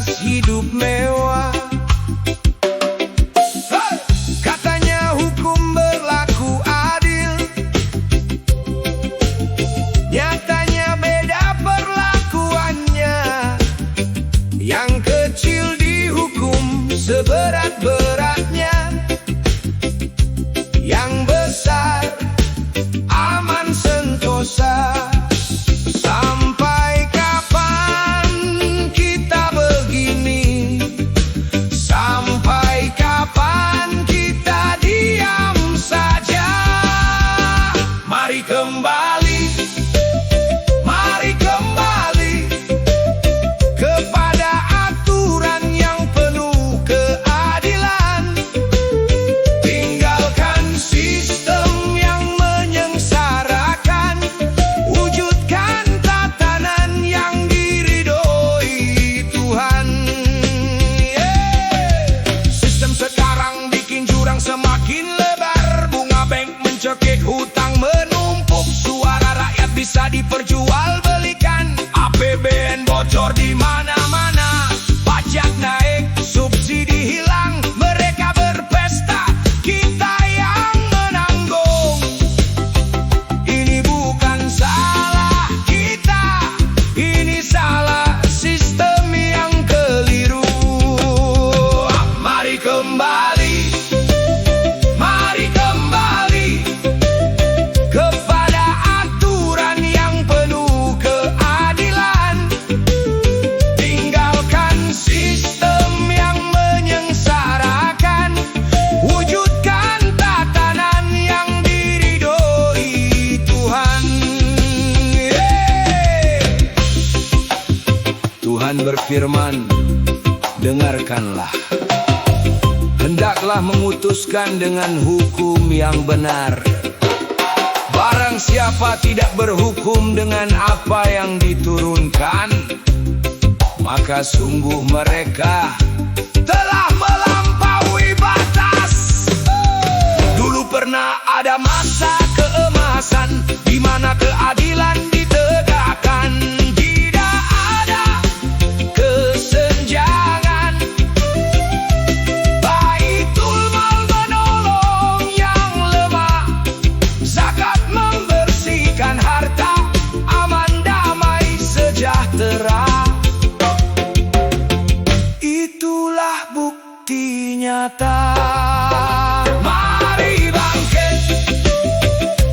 atas hidup mewah. Katanya hukum berlaku adil, nyatanya beda perlakuannya. Yang kecil dihukum seberat-beratnya, yang besar aman sentosa. Sampai kapan kita begini? Sampai kapan kita diam saja? Mari kembali, mari kembali kepada aturan yang penuh keadilan. Tinggalkan sistem yang menyengsarakan, wujudkan tatanan yang diridhoi Tuhan. Sistem sekarang bikin jurang semakin lebar, bunga bank mencekik, hutang menumpuk, suara rakyat bisa diperjualbelikan, APBN bocor di mana-mana, pajak naik, subsidi hilang, mereka berpesta, kita yang menanggung. Ini bukan salah kita, ini salah sistem yang keliru. Mari kembali, mari kembali kepada aturan yang penuh keadilan. Tinggalkan sistem yang menyengsarakan, wujudkan tatanan yang diridhoi Tuhan. Tuhan berfirman, dengarkanlah. Hendaklah memutuskan dengan hukum yang benar. Barang siapa tidak berhukum dengan apa yang diturunkan, maka sungguh mereka telah melampaui batas. Dulu pernah ada masa keemasan di mana keadilan ditegakkan, tidak ada kesenjangan. Baitul Mal menolong yang lemah, zakat membersihkan harta, aman damai sejahtera. Itulah bukti nyata. Mari bangkit,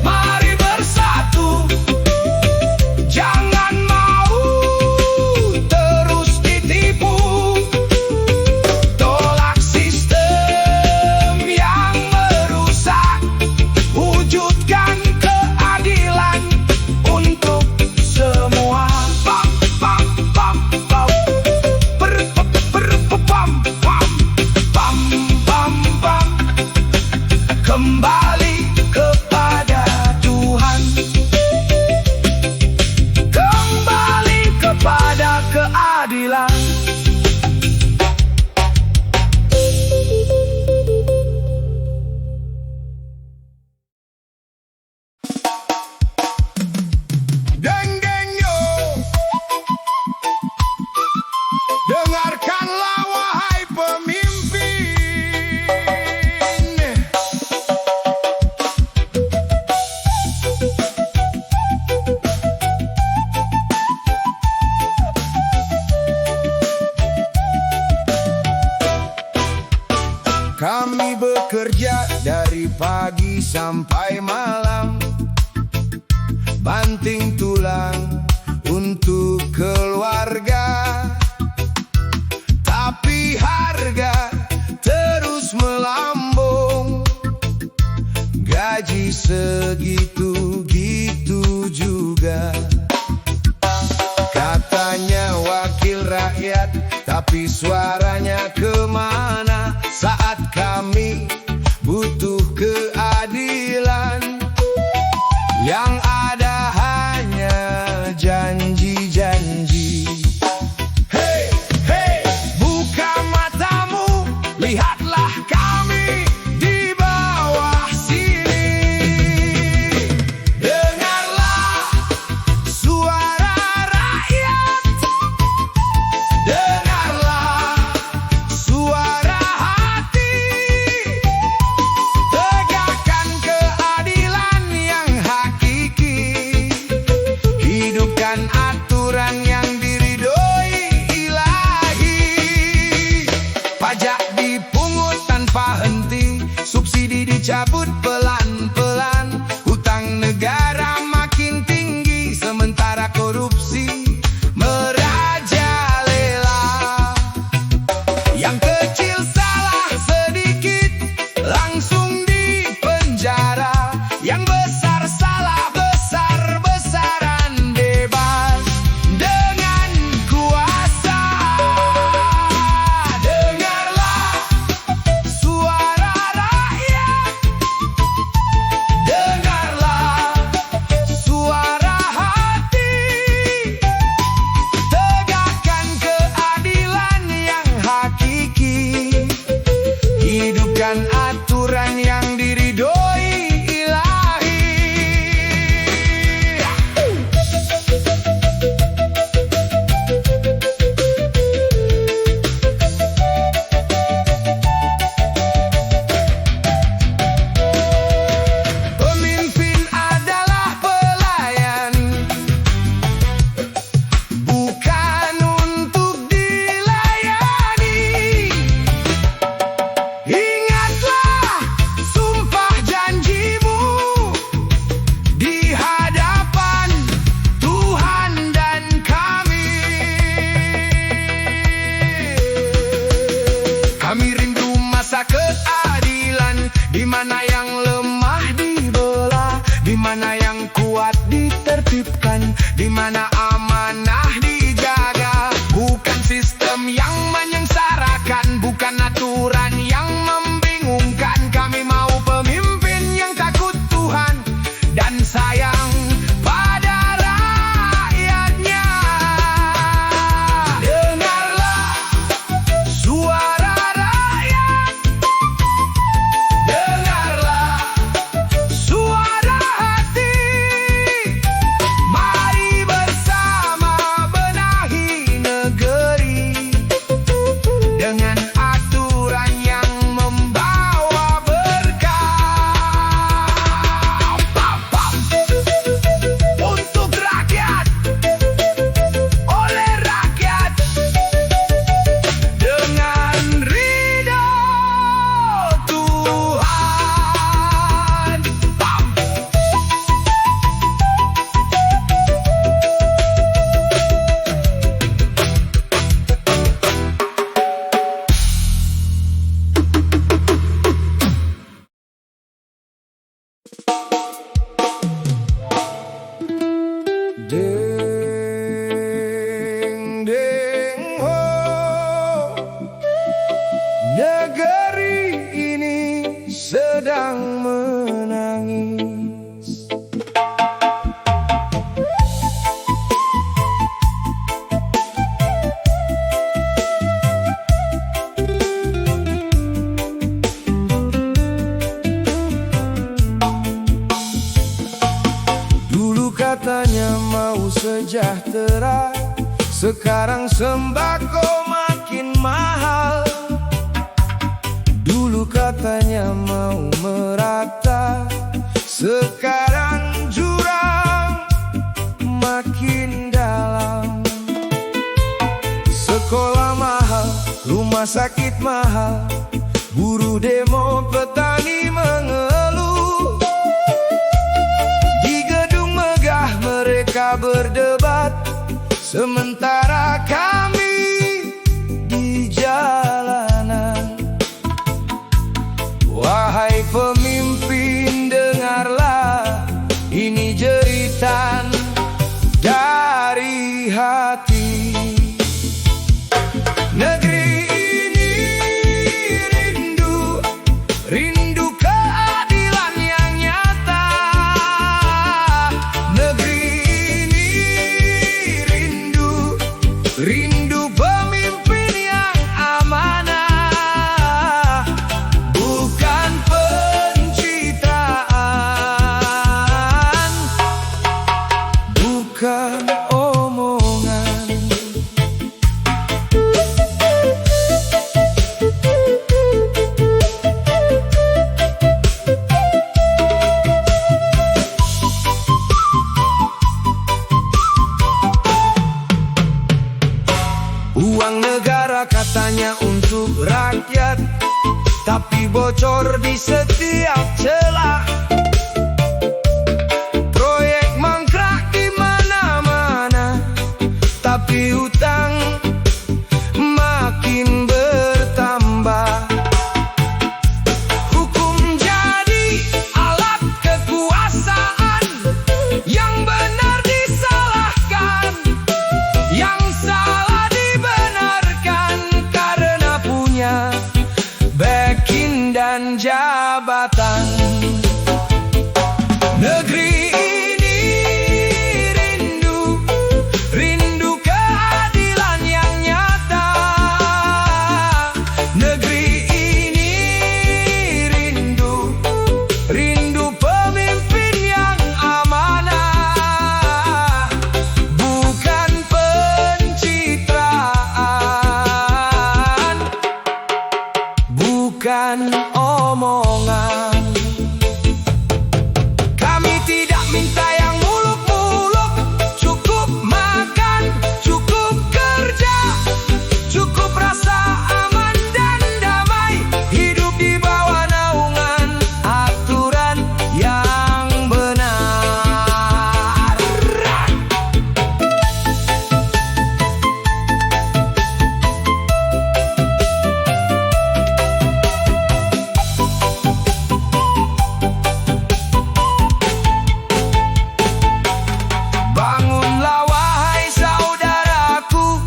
mari bersatu, jangan mau terus ditipu. Tolak sistem yang merusak, wujudkan keadilan untuk semua. Pam pam pam pam, per pam pam pam pam pam. Kembali kepada Tuhan, kembali kepada keadilan. Deng deng yo, dengarkanlah wahai pemimpin. Kami bekerja dari pagi sampai malam, banting tulang untuk keluarga. Tapi harga terus melambung, gaji segitu-gitu juga. Katanya wakil rakyat, tapi suaranya kemana saat kami butuh keadilan? Yang ada hanya janji-janji. Hei, hei, buka matamu, lihatlah kami di bawah sini. Dengarlah suara rakyat, dengarlah Sekarang sembako makin mahal. Dulu katanya mau merata, sekarang jurang makin dalam. Sekolah mahal, rumah sakit mahal, buruh demo, petani mengeluh. Di gedung megah mereka berdebat, sementara kami di jalanan. Wahai pemimpin, dengarlah, ini jeritan dari hati. Negeri ini rindu, rindu keadilan yang nyata. Negeri ini rindu, rindu pemimpin yang amanah, bukan pencitraan, bukan omongan. Uang negara katanya untuk rakyat, tapi bocor di setiap celah. Proyek mangkrak di mana-mana, tapi utang makin bertambah. Hukum jadi alat kekuasaan, yang benar disalahkan, yang salah dibenarkan karena punya backing dan jabatan. Negeri ini rindu, rindu keadilan yang nyata. Negeri ini rindu, rindu pemimpin yang amanah, bukan pencitraan, bukan omongan. Kami tidak minta yang muluk-muluk, cukup makan, cukup kerja, cukup rasa aman dan damai, hidup di bawah naungan aturan yang benar. Bangunlah wahai saudaraku,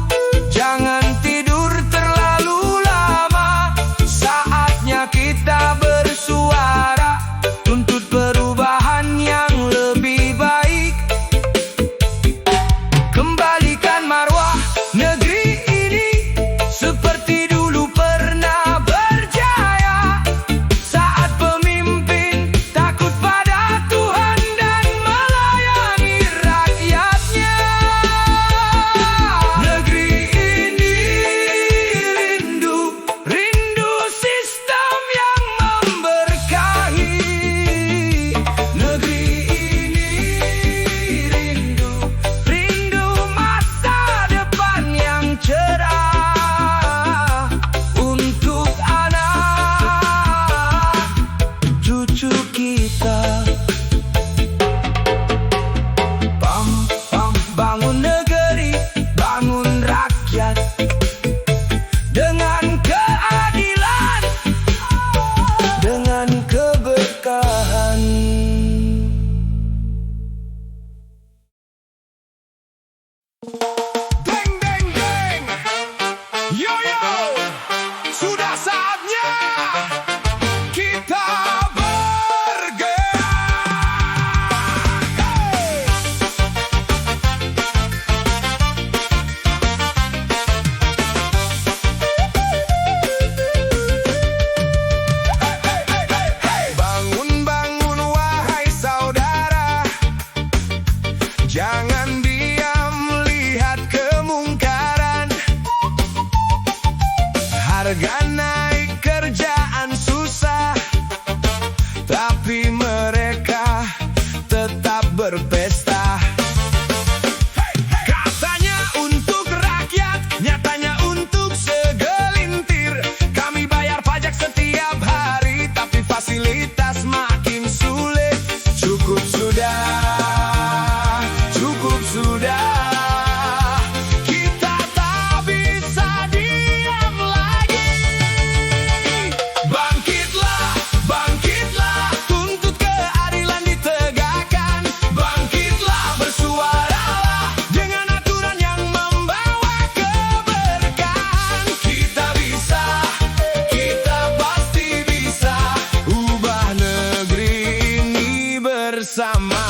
jangan tidur terlalu lama. Saatnya kita bersuara, tuntut perubahan yang lebih baik. Kembalikan marwah negeri ini seperti dulu pernah berjaya. Saat pemimpin takut pada Tuhan dan melayani rakyatnya. Negeri ini rindu, rindu sistem yang memberkahi. Negeri ini rindu, rindu masa depan yang cerah untuk anak cucu kita. Bangun negeri, bangun rakyat dengan keadilan, dengan keberkahan. Deng deng deng, yo yo, sudah saatnya kita bergerak. Hey! Bangun bangun wahai saudara, jangan diam lihat kemungkaran. Harga naik, kerjaan susah, tapi mereka tetap berpesta. Katanya untuk rakyat, nyatanya untuk segelintir. Kami bayar pajak setiap hari, tapi fasilitas makin sulit. Cukup sudah, cukup sudah. Kita tak bisa diam lagi. Bangkitlah, bangkitlah, tuntut keadilan ditegakkan. Bangkitlah, bersuaralah dengan aturan yang membawa keberkahan. Kita bisa, kita pasti bisa ubah negeri ini bersama.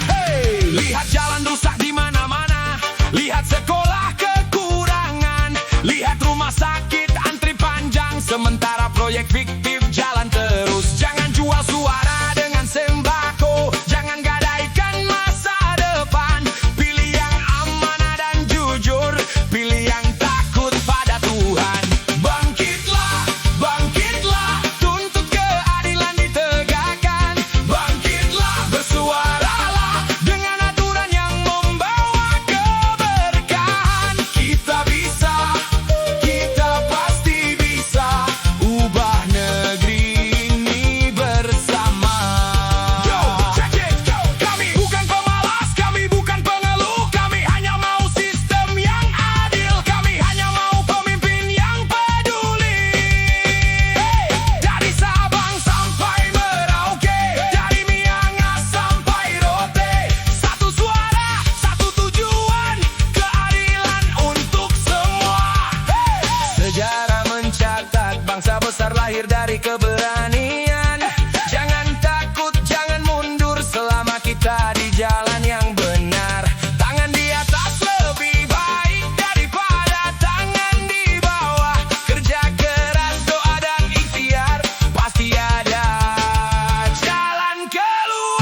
Hey! Lihat jalan rusak di mana-mana, lihat sekolah kekurangan, lihat rumah sakit antri panjang, sementara proyek fiktif jalan terus. Jangan jual suara dengan sembako, jangan gadaikan masa depan. Pilih yang amanah dan jujur, pilih yang takut pada Tuhan. Bangkitlah, bangkitlah, tuntut keadilan ditegakkan. Bangkitlah, bersuaralah dengan aturan yang membawa keberkahan. Kita bisa, kita pasti bisa ubah negeri ini bersama. Yo, check it, go. Kami bukan pemalas, kami bukan pengeluh, kami hanya mau sistem yang adil, kami hanya mau pemimpin yang peduli. Hey! Dari Sabang sampai Merauke, dari Miangas sampai Rote, satu suara, satu tujuan, keadilan untuk semua. Hey! Sejarah mencatat bangsa besar lahir dari keberanian. Jangan takut, jangan mundur selama kita di jalan yang benar. Tangan di atas lebih baik daripada tangan di bawah. Kerja keras, doa dan ikhtiar, pasti ada jalan keluar.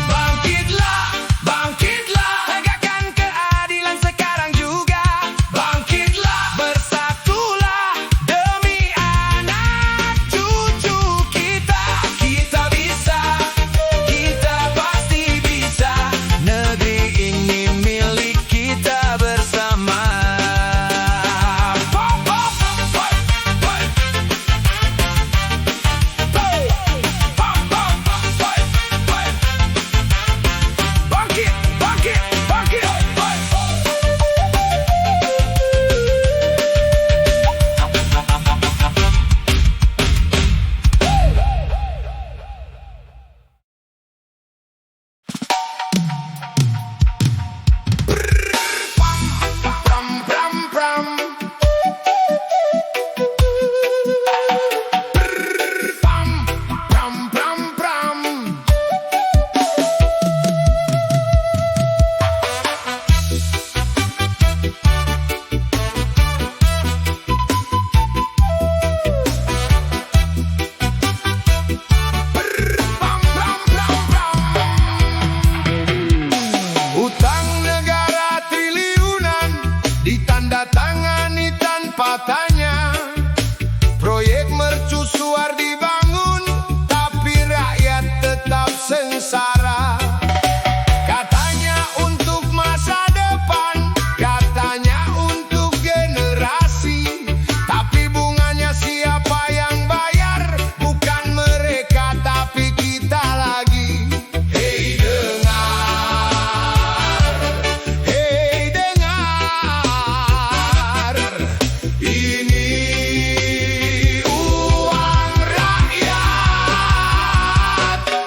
Bangkitlah, bangkitlah, tegakkan keadilan sekarang juga. Bangkitlah, bersatulah demi anak cucu kita. Kita bisa, kita pasti bisa. Negeri ini milik kita bersama. Bangkit, bangkit, bangkit. Pram, pram, pram. Pam, pram, pram, pram. Pam, pram, pram, pram. Utang negara triliunan ditandatangani tanpa tanya. Proyek mercusuar dibangun, tapi rakyat tetap sengsara. Katanya untuk masa depan, katanya untuk generasi, tapi bunganya siapa yang bayar? Bukan mereka, tapi kita lagi. Hei dengar, hei dengar, ini uang rakyat.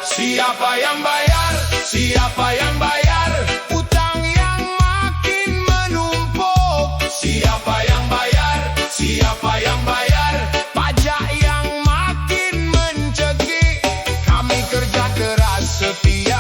Siapa yang bayar? Siapa yang bayar? Utang yang makin menumpuk. Siapa yang bayar? Siapa yang bayar? Pajak yang makin mencekik. Kami kerja keras setia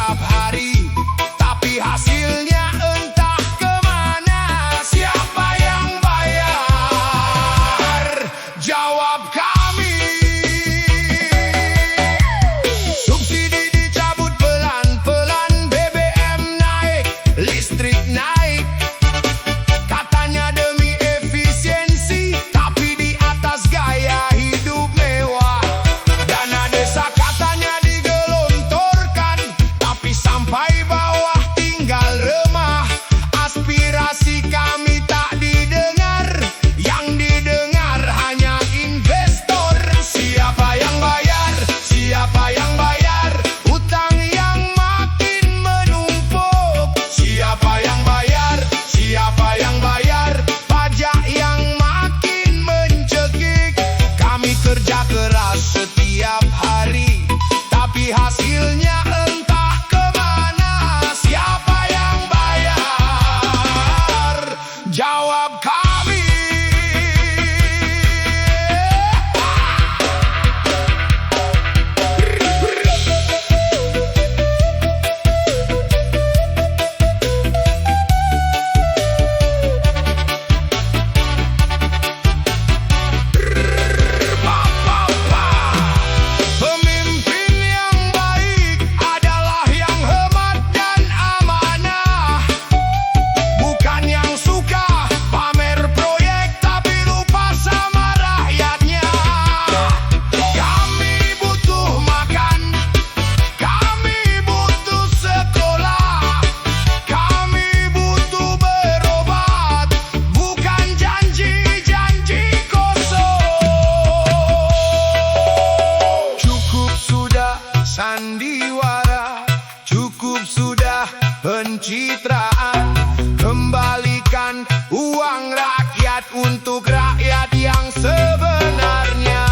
sandiwara. Cukup sudah pencitraan, kembalikan uang rakyat untuk rakyat yang sebenarnya.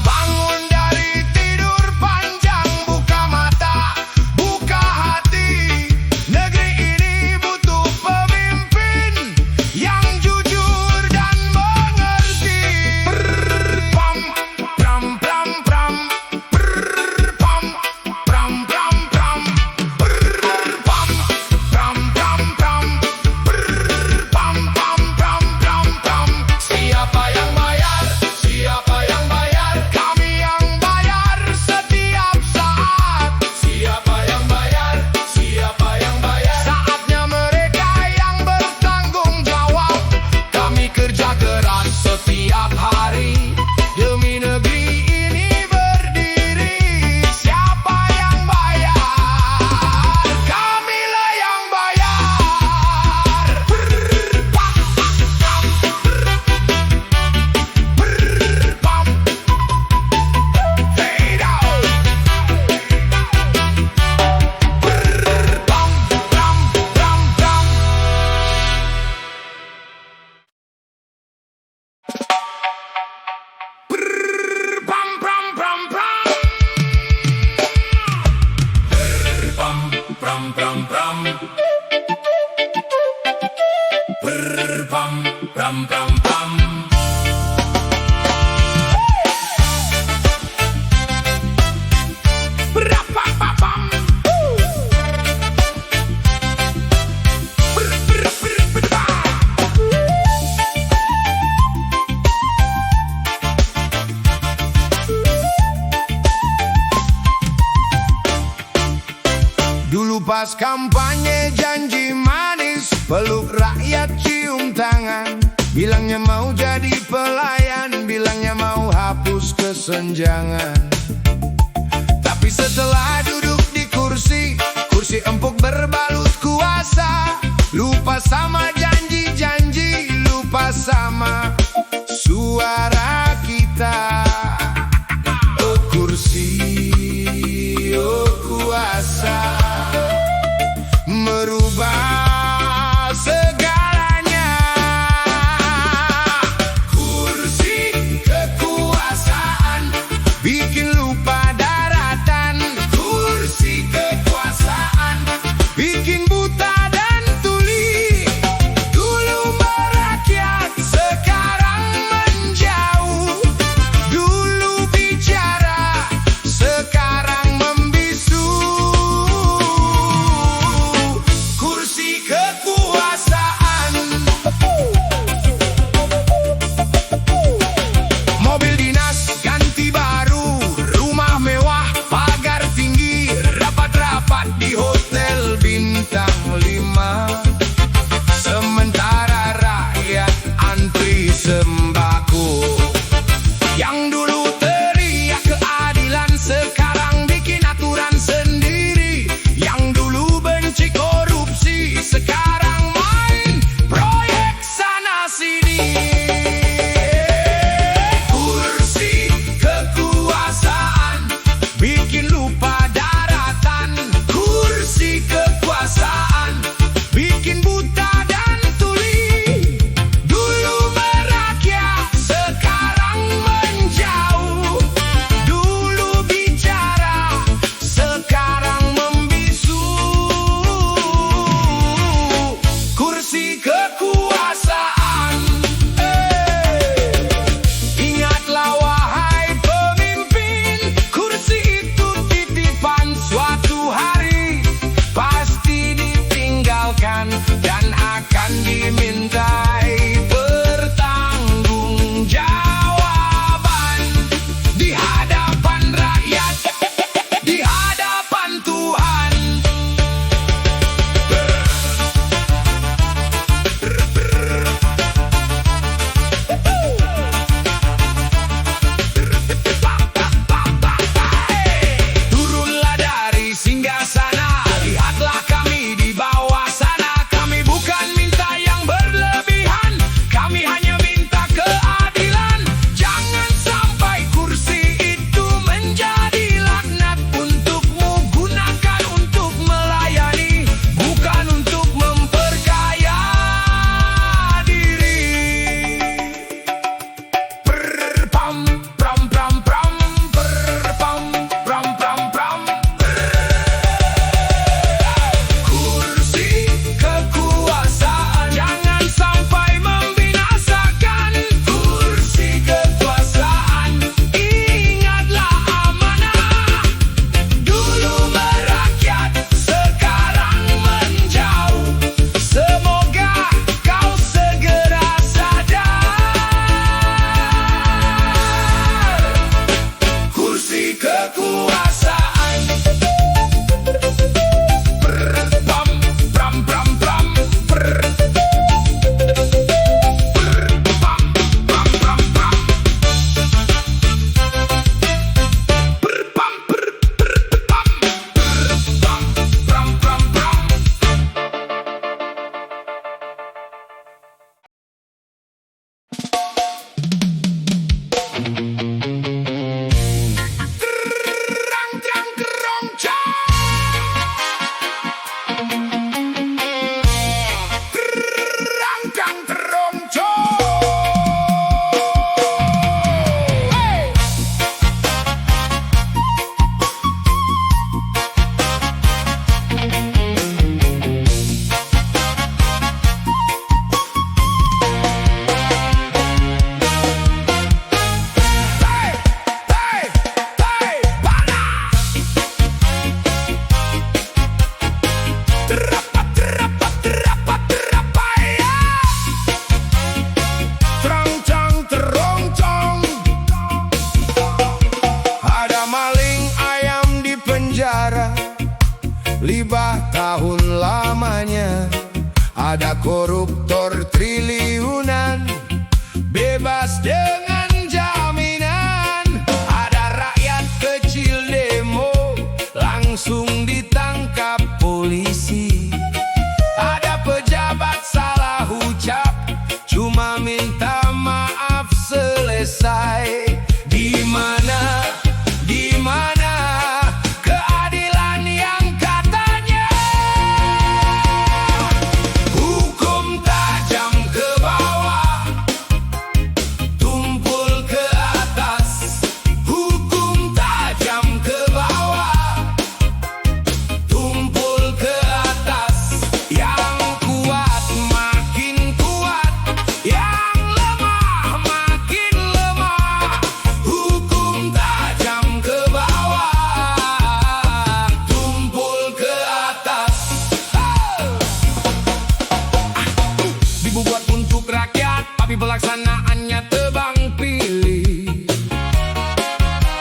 Bangun dari tidur panjang, buka mata, buka hati. Negeri ini butuh pemimpin yang jujur dan mengerti. Pam pram pram pram, pam pram pram pram, pam pram pram pram, pam pam pram pram pam. Siapa yang bayar? Siapa yang bayar? Kami yang bayar setiap saat. Siapa yang bayar? Siapa yang bayar? Saatnya mereka yang bertanggung jawab. Kami kerja keras setiap hari demi negeri ini berdiri. Siapa yang bayar? Kamilah yang bayar. Pam fade out. Pam pram pram pram. Pam pram pram pram. Pam pram pram pram. Pam pram pram pam. Pam. Dulu pas kampanye janji manis, peluk rakyat cium tangan. Bilangnya mau jadi pelayan, bilangnya mau hapus kesenjangan. Tapi setelah duduk di kursi, kursi empuk berbalut kuasa. Lupa sama janji-janji, lupa sama suara kita. Oh kursi, oh kuasa, merubah segalanya. Kursi kekuasaan bikin lupa daratan. Kursi kekuasaan bikin buta dan tuli. Dulu merakyat, sekarang Libah tahun lamanya, ada koruptor triliunan, bebas dengan jaminan. Ada rakyat kecil demo, langsung ditangkap polisi. Ada pejabat salah ucap, cuma minta maaf selesai. Di mana keadilan yang katanya hukum tajam ke bawah, tumpul ke atas. Hukum tajam ke bawah, tumpul ke atas. Yang kuat makin kuat, yang lemah makin lemah. Hukum tajam ke bawah, tumpul ke atas. Dibuat untuk rakyat, tapi pelaksanaannya tebang pilih.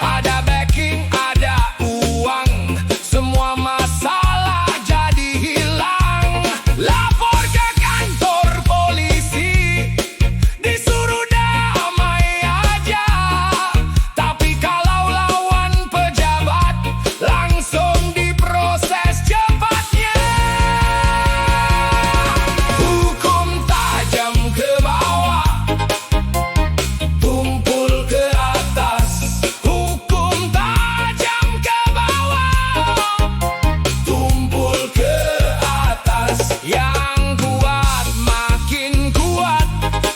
Ada backing, ada uang, semua masalah jadi hilang. Lapor ke kantor polisi, disuruh damai aja. Tapi kalau lawan pejabat, langsung diproses cepatnya. Hukum tajam ke bawah, tumpul ke atas. Hukum tajam ke bawah, tumpul ke atas. Yang kuat makin kuat,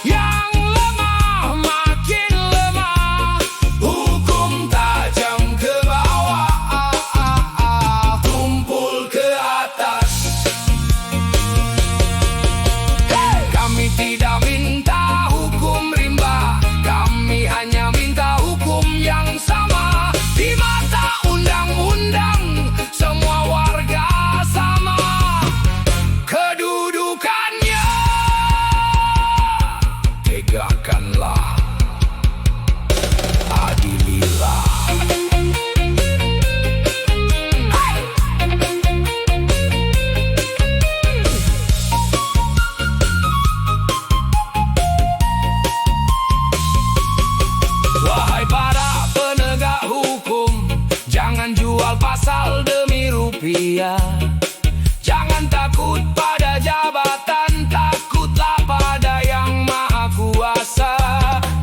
yang lemah makin lemah. Hukum tajam ke bawah, tumpul ke atas. Kami tidak minta hukum rimba, kami hanya minta hukum yang sama. Di mata undang-undang, semua warga sama kedudukannya. Tegakkanlah, adililah. Wahai para penegak hukum, jangan jual pasal demi rupiah. Jangan takut pada jabatan, takutlah pada yang maha kuasa.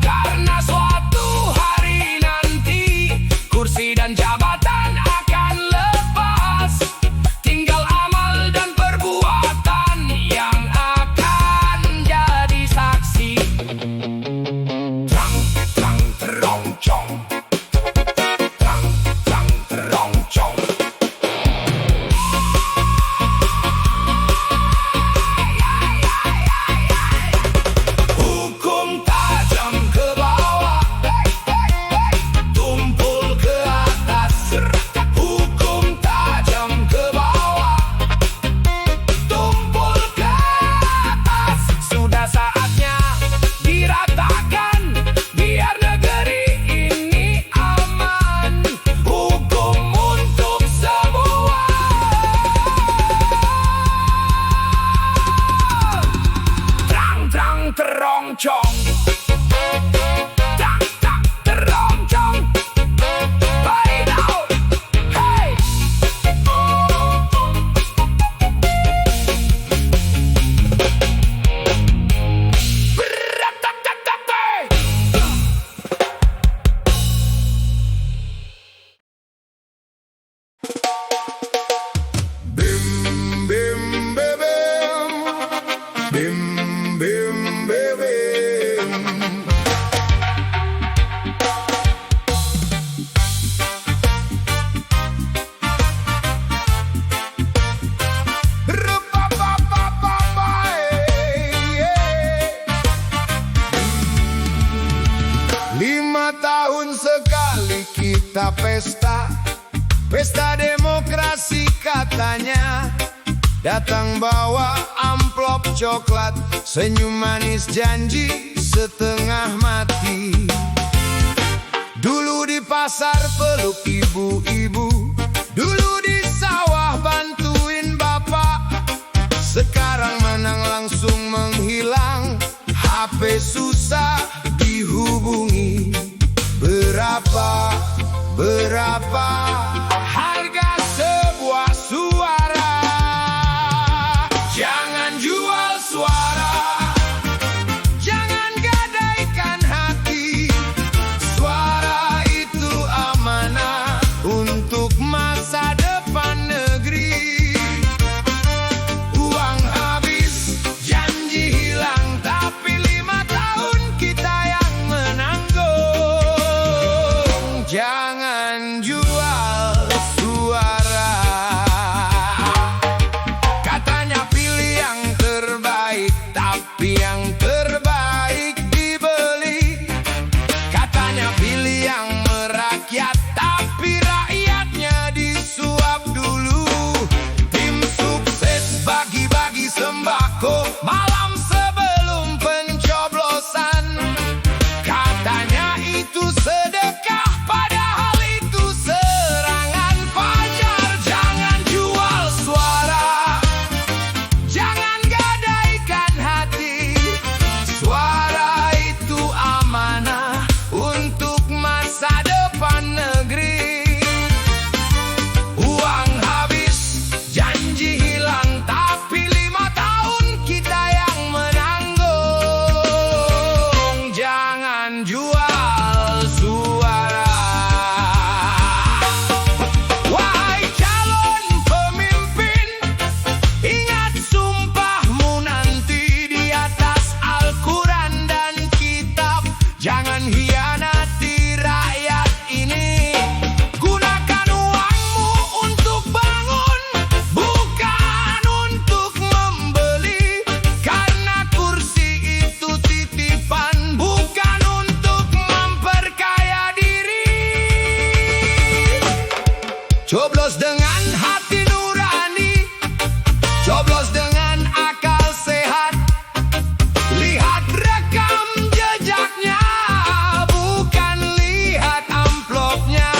Karena suatu hari nanti, kursi dan jabatan akan lepas. Tinggal amal dan perbuatan yang akan jadi saksi. Terang, terang, teroncong. Terang, terang, teroncong. Hukum tajam ke bawah, tumpul ke atas. Hukum tajam ke bawah, tumpul ke atas. Sudah saatnya diratakan, biar negeri ini aman. Hukum untuk semua. Terang, terang, teroncong. Tak, tak, teroncong. Body down. Hey! Berat-tat-tat-tat-tat. Bim bim bebem, bim bim bebem. Lima tahun sekali kita pesta, pesta demokrasi katanya. Datang bawa amplop coklat, senyum manis janji setengah mati. Dulu di pasar peluk ibu-ibu, dulu di sawah bantu Berapa harga sebuah suara? Jangan jual suara, jangan gadaikan hati. Suara itu amanah untuk masa depan negeri. Uang habis, janji hilang, tapi 5 tahun kita yang menanggung. Jangan jual suara. Katanya pilih yang terbaik, tapi yang terbaik dibeli. Katanya pilih yang merakyat, tapi rakyatnya disuap dulu. Tim sukses bagi-bagi sembako malam sebelum pencoblosan. Katanya itu sedekah, padahal itu serangan fajar. Jangan jual suara, jangan gadaikan hati. Suara itu amanah untuk masa depan negeri. Uang habis, janji hilang, tapi 5 tahun kita yang menanggung. Jangan jual suara. Wahai calon pemimpin, ingat sumpahmu nanti di atas Al-Quran dan kitab. Jangan hianati rakyat ini. Gunakan uangmu untuk bangun, bukan untuk membeli. Karena kursi itu titipan, bukan untuk memperkaya diri. Coblos dengan hati nurani, coblos dengan akal sehat. Lihat rekam jejaknya, bukan lihat amplopnya.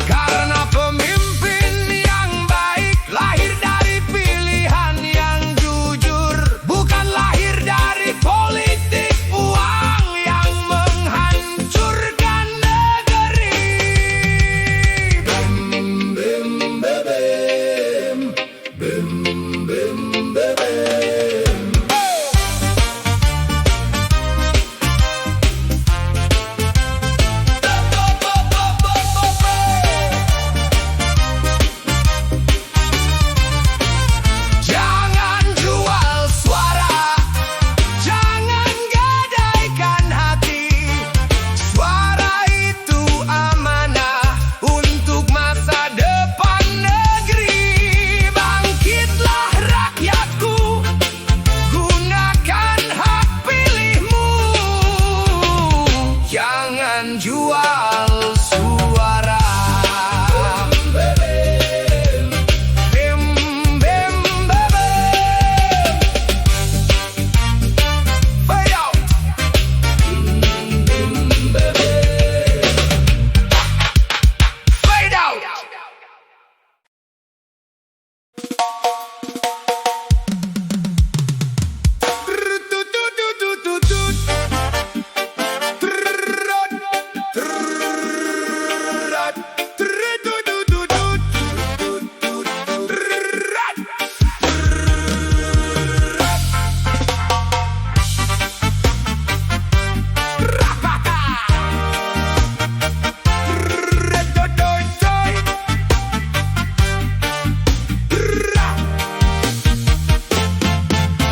Karena pemimpin yang baik lahir dari pilihan yang jujur, bukan lahir dari politik uang yang menghancurkan negeri. Bim, bim, bebem. Bim, bim, bebem. Jangan jual suara, jangan gadaikan hati. Suara itu amanah untuk masa depan negeri. Bangkitlah rakyatku, gunakan hak pilihmu. Jangan jual suara. Bim, bim, bebem. Fade out. Fade out.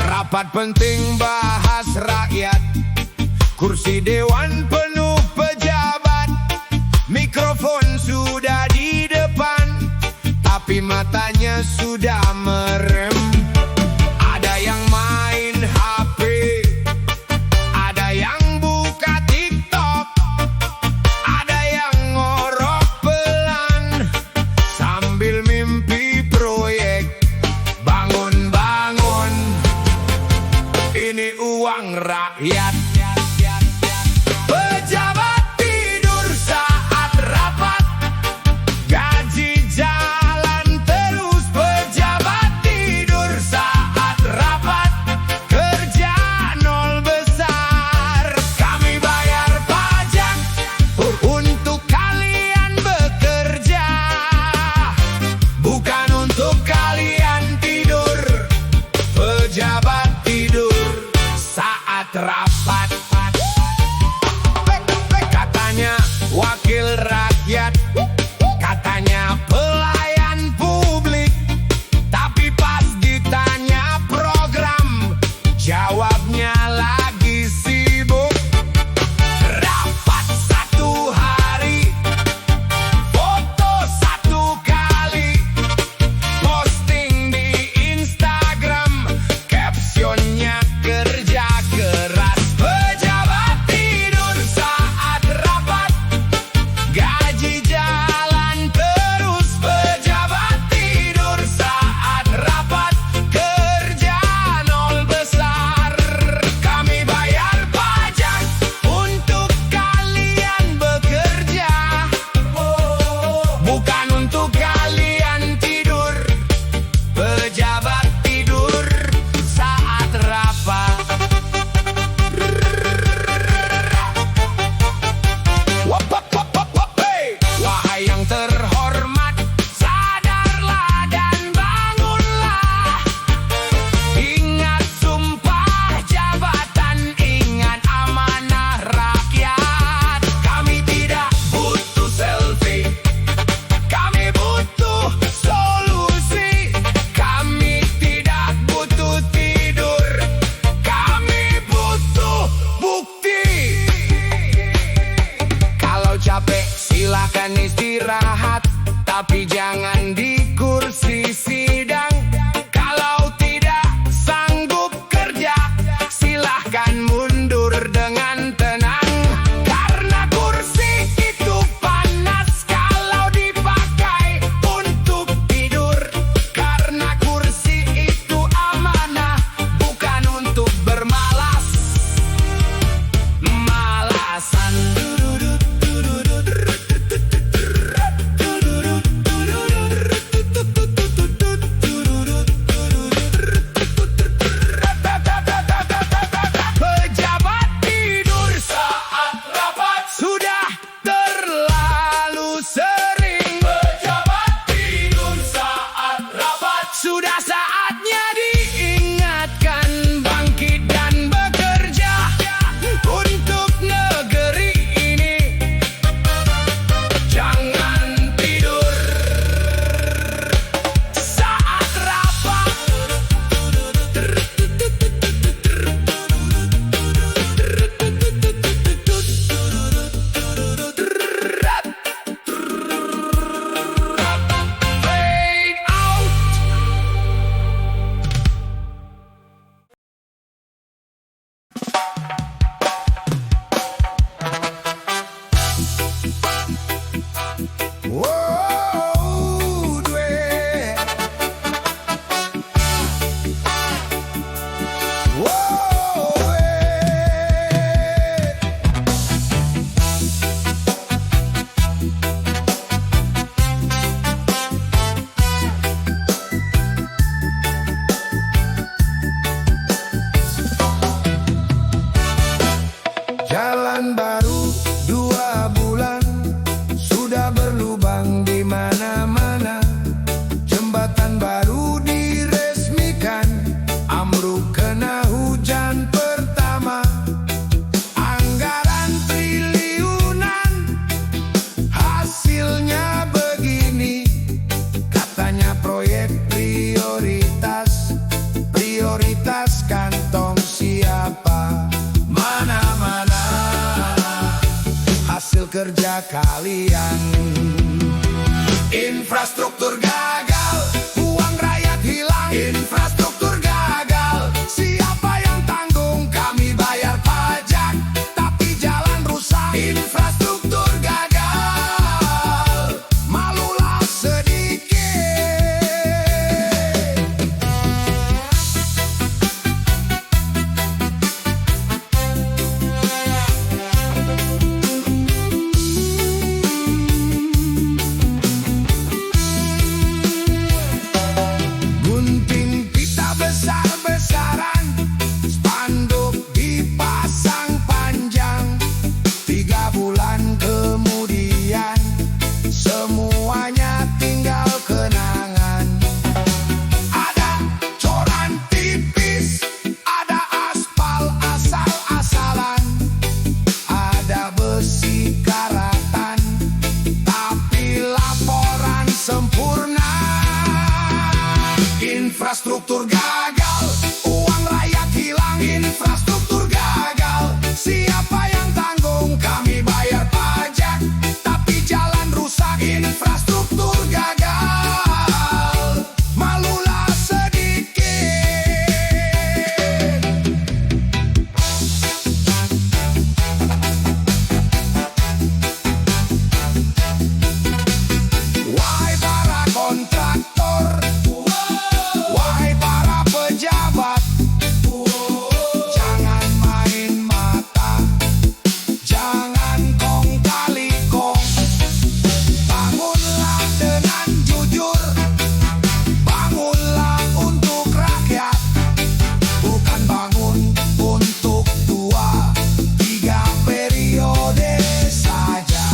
Rapat penting bahas rakyat, kursi dewan penuh pejabat. Mikrofon sudah di depan, tapi matanya sudah merem. Ada yang main HP, ada yang buka TikTok, ada yang ngorok pelan sambil mimpi proyek bangun-bangun. Ini uang rakyat. Pejabat tidur saat rapat, gaji jalan terus. Pejabat tidur Sudah saatnya diingatkan, bangkit dan bekerja untuk negeri ini. Jangan tidur saat rapat. Fade out. Whoa, dwe. Whoa, Jalan baru 2 bulan sudah berlubang di mana-mana. Jembatan baru diresmikan, ambruk kena hujan pertama. Anggaran triliunan, hasilnya begini. Katanya proyek prioritas, prioritas kantong siapa? Mana-mana hasil kerja kalian. Infrastruktur gagal, uang rakyat hilang. Infrastruktur gagal, siapa yang tanggung? Kami bayar pajak, tapi jalan rusak. Infrastruktur gagal, malulah sedikit. Gunting pita besar-besaran, spanduk dipasang panjang. 3 bulan kemudian, semuanya tinggal kenangan. Ada coran tipis, ada aspal asal-asalan, ada besi karatan, tapi laporan sempurna. Infrastruktur gagal, uang rakyat hilang. Infrastruktur gagal, siapa yang tanggung? Kami bayar pajak, tapi jalan rusak. Infrastruktur gagal, malulah sedikit. Wahai para kontraktor, wahai para pejabat, jangan main mata, jangan kong kali kong. Bangunlah dengan jujur, bangunlah untuk rakyat, bukan bangun untuk 2-3 periode saja.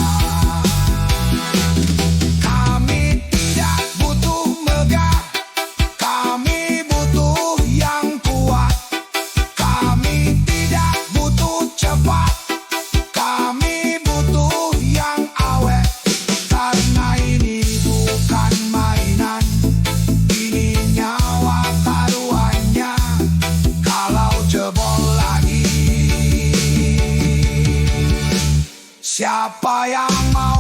Kami tidak butuh megah, kami butuh yang kuat. Kami tidak butuh cepat, kami butuh yang awet. Karena ini bukan mainan, ini nyawa taruhannya. Kalau jebol lagi, siapa yang mau?